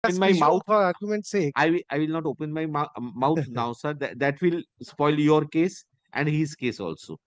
open my mouth. For argument's sake. I will not open my mouth now, sir. That will spoil your case and his case also.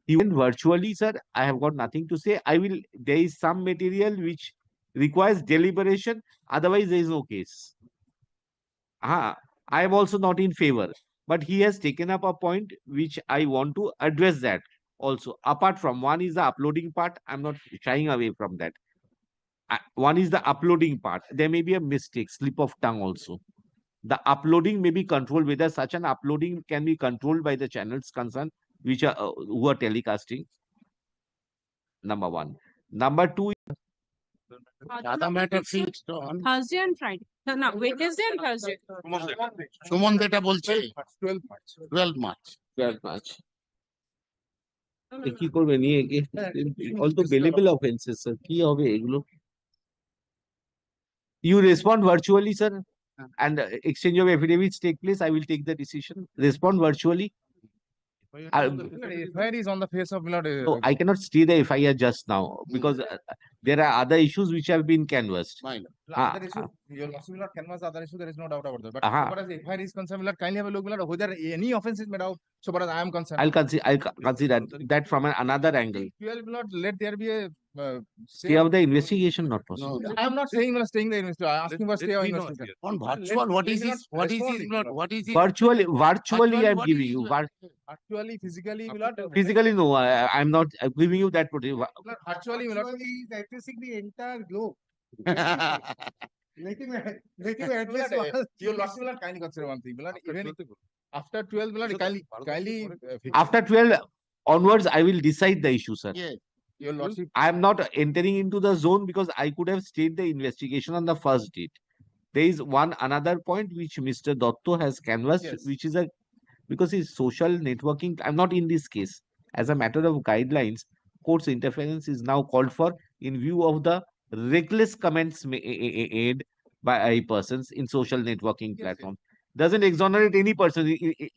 He went virtually, sir. I have got nothing to say. There is some material which requires deliberation. Otherwise, there is no case. I am also not in favor. But he has taken up a point which I want to address that also. Apart from one is the uploading part. I'm not shying away from that. One is the uploading part. There may be a mistake, slip of tongue also. The uploading may be controlled, whether such an uploading can be controlled by the channels concerned which are who are telecasting. Number one. Number two, other matter fixed on Thursday and Friday. No, Wednesday and Thursday. Suman যেটা বলছে 12 March. 12 March 12 March. কি করবে নিয়ে অলতো bailable offences sir কি হবে এগুলো? You respond virtually, sir, and exchange of affidavits take place. I will take the decision. Respond virtually. FIR is on the face of Milord. No, I cannot stay the FIR just now because there are other issues which have been canvassed. fine. Other issue, your lawsuit Milord canvas other issue, there is no doubt about that. But so far as FIR is concerned, Milord, kindly have a look, Milord, whether any offense is made out, so far as I am concerned. I'll consider that from another angle. 12, Milord, let there be a Stay of the investigation, not possible. No, I am not saying Milord staying the investigation. I am asking for stay of investigation. on virtual, what is his, what is his, what is his? Virtually, I'm what giving is you. his- Actually, physically, Milord. Physically, no, I'm not giving you that. Virtually, Milord. He is addressing the entire globe. Let him address your lawsuit, Milord, kindly consider one thing, Milord. Even after 12, Milord, kindly. After 12 onwards, I will decide the issue, sir. Yes. Your lordship. I am not entering into the zone because I could have stayed the investigation on the first date. There is another point which Mr. Dotto has canvassed, Yes. which is because his social networking. I'm not in this case. As a matter of guidelines, court's interference is now called for in view of the reckless comments made by persons in social networking platforms. Doesn't exonerate any person,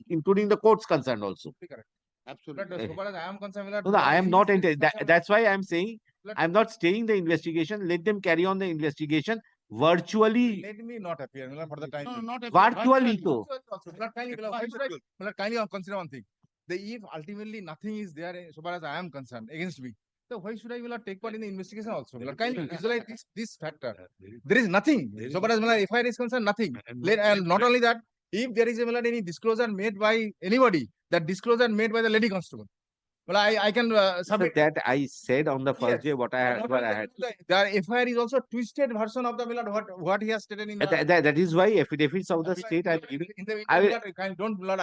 including the court's concerned also. Correct. Absolutely. But so far as I am concerned, Milord. No, I am not entering. That's why I'm saying Let- I'm not staying the investigation. Let them carry on the investigation virtually. Let me not appear, Milord, for the time. No, being. not a Virtually, though. Milord, kindly consider one thing. If ultimately nothing is there, so far as I am concerned, against me, so why should I Milord, take part in the investigation also? Milord, kindly visualize this factor. There is nothing. So far as Milord, FIR is concerned, nothing. And not only that, if there is Milord, any disclosure made by anybody, that disclosure made by the lady constable, well, I can submit. That I said on the first Yes. day what I had. The FIR is also a twisted version of the Milord, what he has stated in. That is why affidavits of the state I'm giving. In the I will- Milord, don't Milord,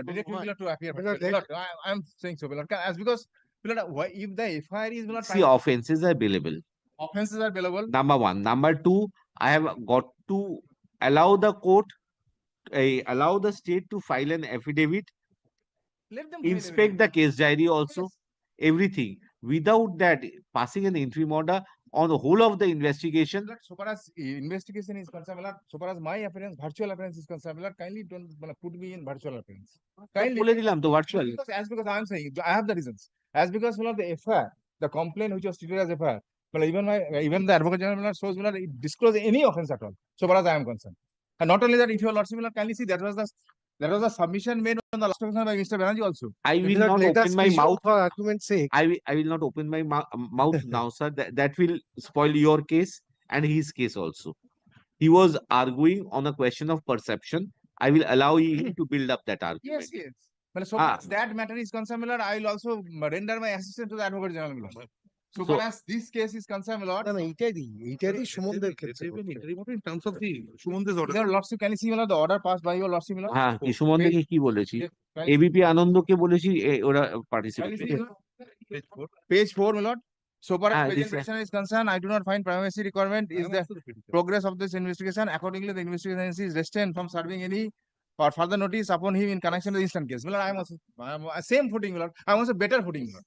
direct me Milord to appear. Milord, I am saying so, Milord, as because Milord, if the FIR is Milord, See, offenses are billable. offenses are available. Number one. Number two, I have got to allow the court, allow the state to file an affidavit, Let them inspect the case diary also, everything. Without that, passing an interim order on the whole of the investigation. Milord, so far as investigation is concerned, Milord, so far as my appearance, virtual appearance is concerned, Milord, kindly don't Milord, put me in virtual appearance. Kindly. বলে দিলাম তো virtual. Because I am saying, I have the reasons. As because Milord, the FIR, the complaint which was treated as FIR, well, even the Advocate General Milord shows Milord, it disclose any offense at all, so far as I am concerned. And not only that, if your lordship Milord, kindly see that was the submission made on the last occasion by Mr. Banerjee also. I will not open my mouth. For argument's sake. I will not open my mouth now, sir. That will spoil your case and his case also. He was arguing on a question of perception. I will allow him to build up that argument. Yes. Well, so far as that matter is concerned, Milord, I will also render my assistance to the Advocate General, Milord. So far as this case is concerned, Milord, এইটারই সুমনদের ক্ষেত্রে in terms of the Suman's order. your lordship, can you see Milord, the order passed by your lordship, Milord? হ্যাঁ কি সুমনকে কি বলেছি Can- ABP আনন্দকে বলেছি ওরা participate can you see, Milord? Page 4, Milord. So far as Ah, present this, petition is concerned, I do not find primacy requirement is the progress of this investigation. Accordingly, the investigation agency is restrained from serving any or further notice upon him in connection with the instant case. Milord, I am also same footing, Milord. I am also better footing, Milord.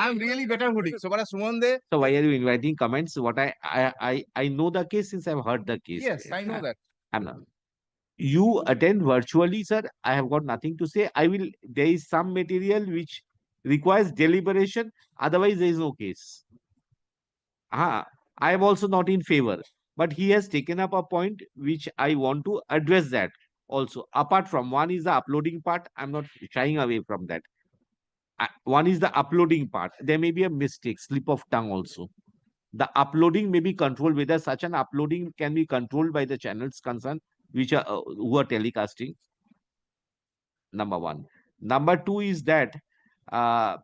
I am really better footing. So far as Sumande, so why are you inviting comments? What I know the case since I've heard the case. yes, I know that. I'm not. You attend virtually, sir. I have got nothing to say. There is some material which requires deliberation. Otherwise, there is no case. I am also not in favor. but he has taken up a point which I want to address that also. Apart from one is the uploading part, I'm not shying away from that. One is the uploading part. There may be a mistake, slip of tongue also. The uploading may be controlled, whether such an uploading can be controlled by the channels concerned, which are who are telecasting. Number one. Number two is that uh,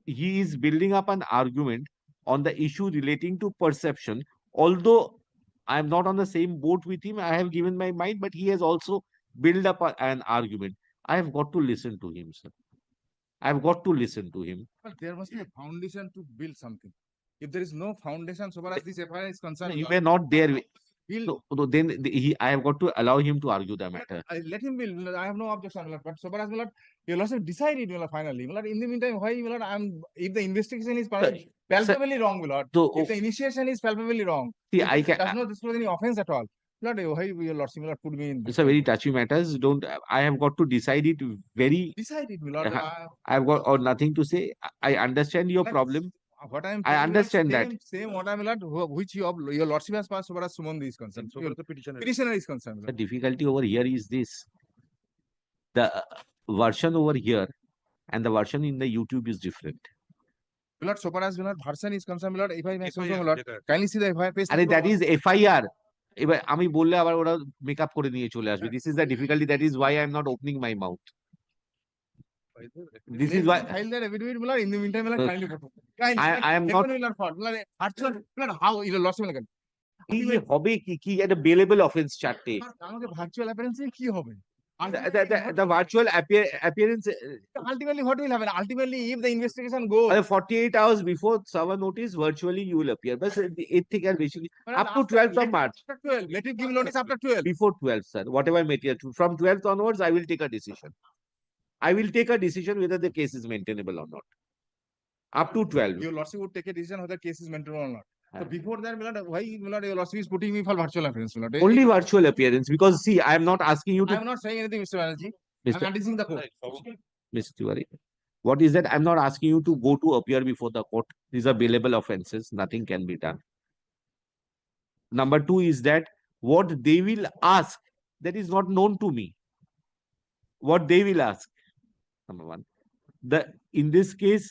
he is building up an argument on the issue relating to perception. Although I am not on the same boat with him, I have given my mind, but he has also built up an argument. I have got to listen to him, sir. I have got to listen to him. But there must be a foundation to build something. If there is no foundation, so far as this FIR is concerned, You were not there. he'll So then I have got to allow him to argue the matter. let him build. I have no objection, but so far as you'll also decide it finally. In the meantime, why if the investigation is palpably wrong, So if the initiation is palpably wrong, see, if I it can. does not disclose any offense at all. Why your lordship put me in? It's a very touchy matters. Don't. I have got to decide it very. Decide it, I have got or nothing to say. I understand your problem. What I am I understand that. Same what I am which your lordship has passed so far as Sumon is concerned. So far as the petitioner. Petitioner is concerned. The difficulty over here is this. The version over here and the version in the YouTube is different. So far as version is concerned, if I may FIR, kindly see the FIR page. And that is FIR. এবার আমি বললে আবার ওরা makeup করে নিয়ে চলে আসবে. This is the difficulty. That is why I am not opening my mouth. This is why File that affidavit, in the meantime, kindly. I am not. How you lost me again? কি যে হবে কি একটা bailable offence চারটে. আমাদের virtual appearance কি হবে? The virtual appearance. Ultimately, what will happen? Ultimately, if the investigation goes 48 hours before server notice, virtually you will appear. But it think basically up to 12th of March. After 12, let it give notice after 12. Before 12th, sir. Whatever material. From 12th onwards, I will take a decision. I will take a decision whether the case is maintainable or not. Up to 12. Your lordship would take a decision whether case is maintainable or not. So Yeah. before that, why your lordship is putting me for virtual appearance? Only virtual appearance, because see, I am not asking you I to. am not saying anything, Mr. Banerjee. I am Mr. addressing the court. Mr. Tiwari, what is that? I'm not asking you to go to appear before the court. These are bailable offenses. Nothing can be done. Number two is that what they will ask, that is not known to me. What they will ask. Number one. In this case,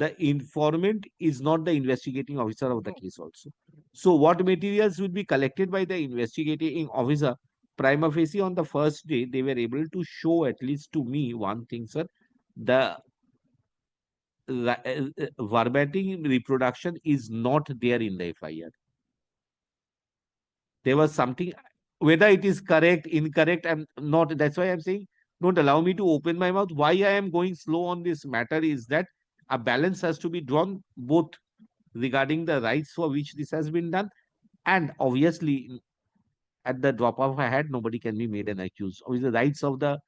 the informant is not the investigating officer of the case also. So what materials will be collected by the investigating officer? Prima facie on the first day, they were able to show, at least to me, one thing, sir. The verbatim reproduction is not there in the FIR. There was something, whether it is correct, incorrect, I'm not. That's why I'm saying, don't allow me to open my mouth. Why I am going slow on this matter is that a balance has to be drawn both regarding the rights for which this has been done, and obviously at the drop of a hat, nobody can be made an accused. Obviously, the rights of the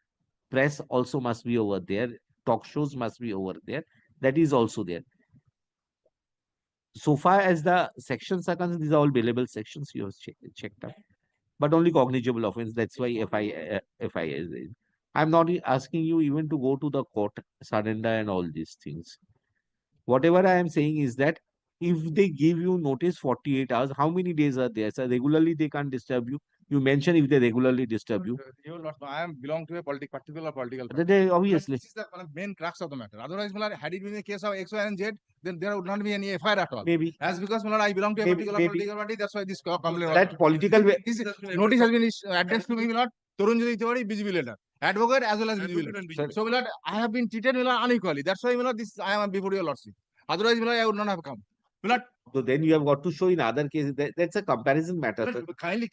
press also must be over there. Talk shows must be over there. That is also there. So far as the sections are concerned, these are all bailable sections you have checked out, but only cognizable offense. That's why FI is. I'm not asking you even to go to the court, surrender and all these things. Whatever I am saying is that if they give you notice 48 hours, how many days are there? So regularly they can't disturb you. You mention if they regularly disturb you. I am belong to a particular political party. Then they obviously. This is the main crux of the matter. Otherwise, had it been a case of X, Y, and Z, then there would not be any FIR at all. Maybe As because I belong to a Maybe- particular maybe. political party, that's why this complaint. that political way. This notice has been addressed to me, Torun Jyoti Tiwari, BJP leader, advocate as well as BJP leader. So, I have been treated unequally. That's why, this I am before your lordship. Otherwise, I would not have come. So then you have got to show in other cases. That's a comparison matter. Sir. Kindly,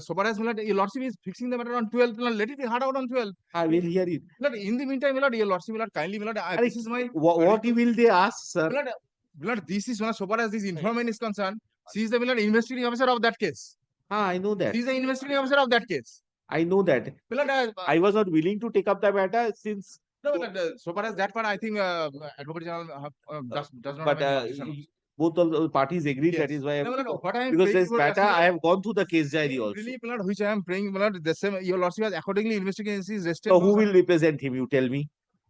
so far as your lordship is fixing the matter on 12th, let it be hard out on 12th. I will hear it. In the meantime, your lordship, kindly, this is my. What will they ask, sir? This is so far as this informant is concerned. She is the investigating officer of that case. I know that. She is the investigating officer of that case. I know that. I was not willing to take up the matter since. No, so far as that part, I think Advocate General does not. But have any position. both of the parties agreed. That Yes. is why. What I am Because praying this for matter, is- I have gone through the case diary also. Really, which I am praying, the same. Your lordship has accordingly investigation is rested. So who will represent him? You tell me.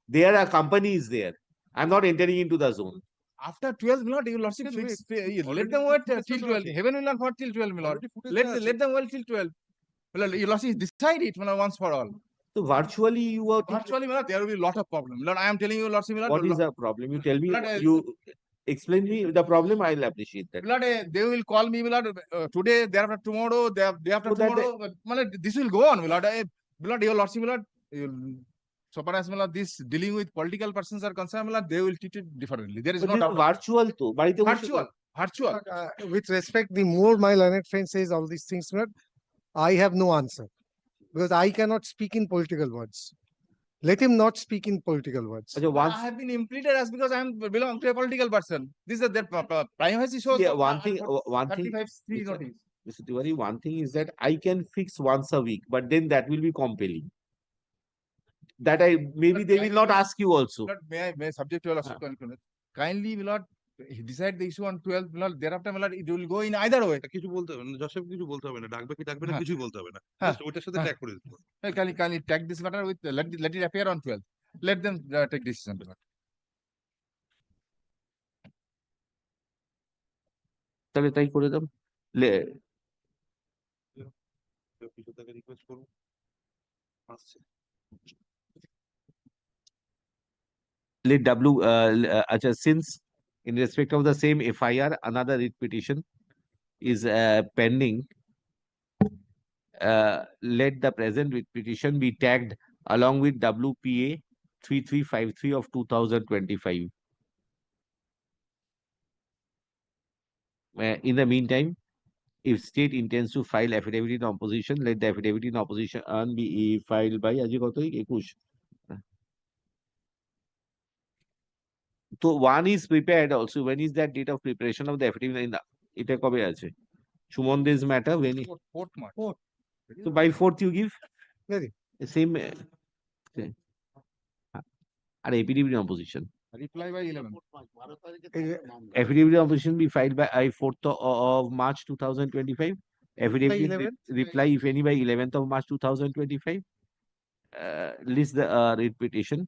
There are companies there. I'm not entering into the zone. after 12, my lord, your lordship, let them wait till 12. Heaven will not wait till 12, my lord. Let them wait till 12. My lord, your lordship decide it, my lord, once for all. So virtually you are. Virtually, my lord, there will be a lot of problem. My lord, I am telling you, lordship, my lord. What is the problem? You tell me. Lord, You explain me the problem. I'll appreciate that. My lord, they will call me, my lord, today, day after tomorrow, day after So that- tomorrow. My lord, this will go on, my lord. My lord, your lordship, my lord, so far as my lord, this dealing with political persons are concerned, my lord, they will treat it differently. There is But no this is doubt. virtual to. বাড়িতে বসে Virtual, virtual. But, with respect, the more my learned friend says all these things, but I have no answer because I cannot speak in political words. Let him not speak in political words. আচ্ছা, But once I have been implemented as because I am belong to a political person. This is their privacy shows. Yeah, one thing, 35 3 notice. Mr. Tiwari, one thing is that I can fix once a week, but then that will be compelling. That I maybe But they I will not will- ask you also. Lord, may I subject to your lordship conclusion. Kindly, my lord, decide the issue on 12. My lord, thereafter, my lord, it will go in either way. কিছু বলতে হবে না, যশোর কিছু বলতে হবে না, ডাকবে কি ডাকবে না হ্যাঁ। কিছুই বলতে হবে না, হ্যাঁ। Just ওইটার সাথে হ্যাঁ। ট্যাগ করে দিতে হবে। Kindly tag this matter with let it appear on 12. Let them take decision. my lord. তাহলে তাই করে দাও। কিছু তাকে রিকোয়েস্ট করবো, আসছে। Let acha, since in respect of the same FIR, another writ petition is pending. Let the present writ petition be tagged along with WPA 3353 of 2025. In the meantime, if state intends to file affidavit in opposition, let the affidavit in opposition be filed by আজকে কত তারিখ? 21। So one is prepared also. When is that date of preparation of the affidavit? এটা কবে আছে? Sumande's matter when? Fourth March. So by 4th you give? Very. The same. And affidavit in opposition. Reply by 11. Affidavit in opposition be filed by 4th of March 2025. Affidavit in 11th? reply if any by 11th of March 2025. List the writ petition.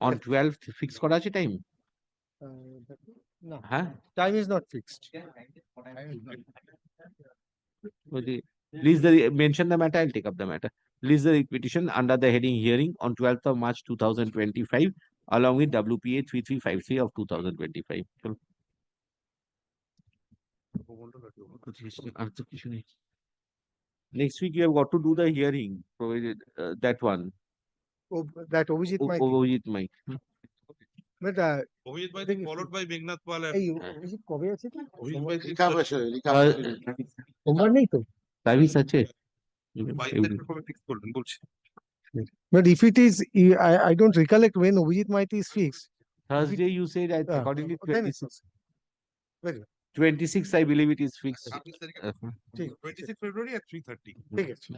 On 12th fix করা আছে time? No, Huh? time is not fixed. Please mention the matter. I'll take up the matter. List the writ petition under the heading hearing on 12th of March 2025 along with WPA 3353 of 2025. চলো। আর তো কিছু নেই। Next week you have got to do the hearing, provided that one. Oh, that Obijit might. Obojit Mike. But Abhijit ভাই Think- followed by Meghnath Pal and এই অভিজিৎ কবে আছে তো? অভিজিৎ ভাই সোমবার নেই তো? Service আছে? 22 তারিখে কবে ফিক্স করলেন বলছি। But if it is, I don't recollect when Obijit Maiti is fixed. Thursday you said accordingly Then it's 26. very good. 26 I believe it is fixed. 26 তারিখে Uh-huh. ঠিক 26 ফেব্রুয়ারি at 3:30। ঠিক আছে।